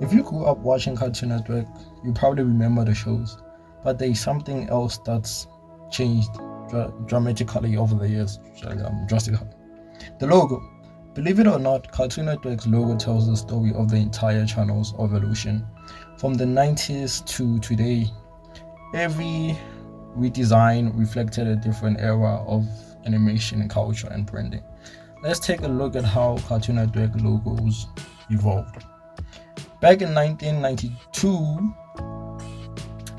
If you grew up watching Cartoon Network, you probably remember the shows, but there's something else that's changed dramatically over the years, drastically. The logo. Believe it or not, Cartoon Network's logo tells the story of the entire channel's evolution. From the 90s to today, every redesign reflected a different era of animation, culture, and branding. Let's take a look at how Cartoon Network logos evolved. Back in 1992,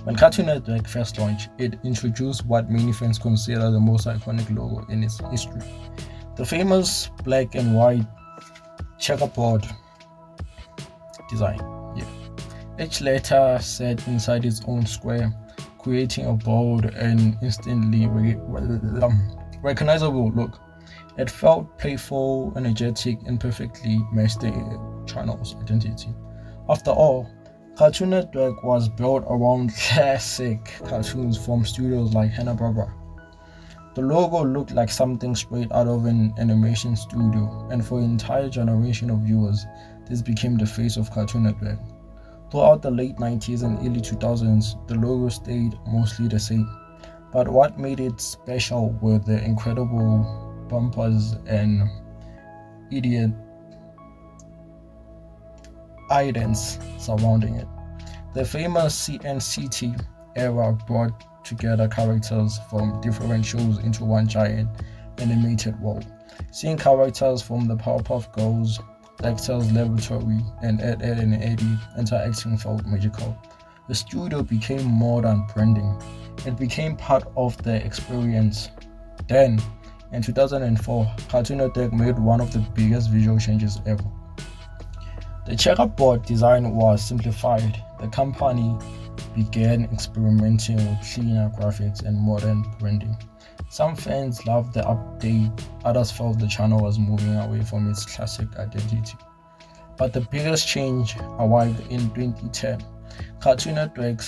when Cartoon Network first launched, it introduced what many fans consider the most iconic logo in its history. The famous black and white checkerboard design. Yeah. Each letter sat inside its own square, creating a bold and instantly recognizable look. It felt playful, energetic, and perfectly matched the channel's identity. After all, Cartoon Network was built around classic cartoons from studios like Hanna-Barbera. The logo looked like something straight out of an animation studio, and for an entire generation of viewers, this became the face of Cartoon Network. Throughout the late 90s and early 2000s, the logo stayed mostly the same. But what made it special were the incredible bumpers and idiot idents surrounding it. The famous CNCT era brought together characters from different shows into one giant animated world. Seeing characters from the Powerpuff Girls, Dexter's Laboratory, and Ed, Ed and Eddie interacting felt magical. The studio became more than branding. It became part of the experience. Then, in 2004, Cartoon Network made one of the biggest visual changes ever. The checkerboard design was simplified. The company began experimenting with cleaner graphics and modern branding. Some fans loved the update, others felt the channel was moving away from its classic identity. But the biggest change arrived in 2010. Cartoon Network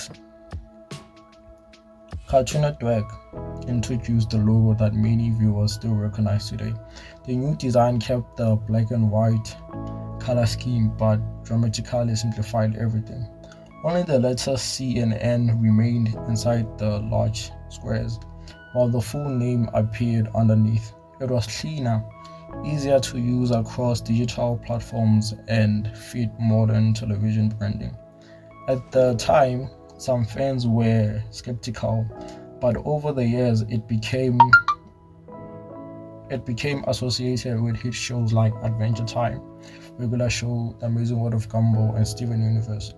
introduced the logo that many viewers still recognize today. The new design kept the black and white color scheme but dramatically simplified everything. Only the letters C and N remained inside the large squares, while the full name appeared underneath. It was cleaner, easier to use across digital platforms, and fit modern television branding. At the time, some fans were skeptical, but over the years it became associated with hit shows like Adventure Time, Regular Show, The Amazing World of Gumball, and Steven Universe.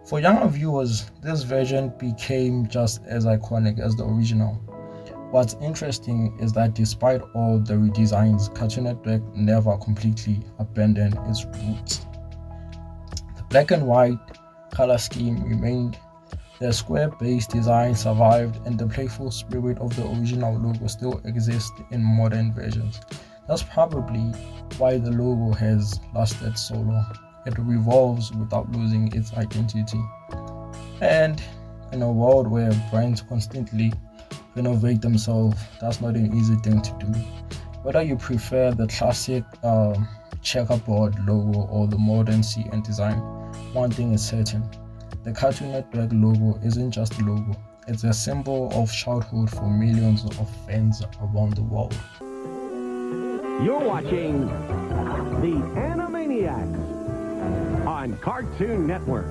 For younger viewers, this version became just as iconic as the original. What's interesting is that despite all the redesigns, Cartoon Network never completely abandoned its roots. The black and white color scheme remained, the square-based design survived, and the playful spirit of the original logo still exists in modern versions. That's probably why the logo has lasted so long. It revolves without losing its identity. And in a world where brands constantly renovate themselves, that's not an easy thing to do. Whether you prefer the classic checkerboard logo or the modern CN design, one thing is certain. The Cartoon Network logo isn't just a logo, it's a symbol of childhood for millions of fans around the world. You're watching The Animaniacs on Cartoon Network.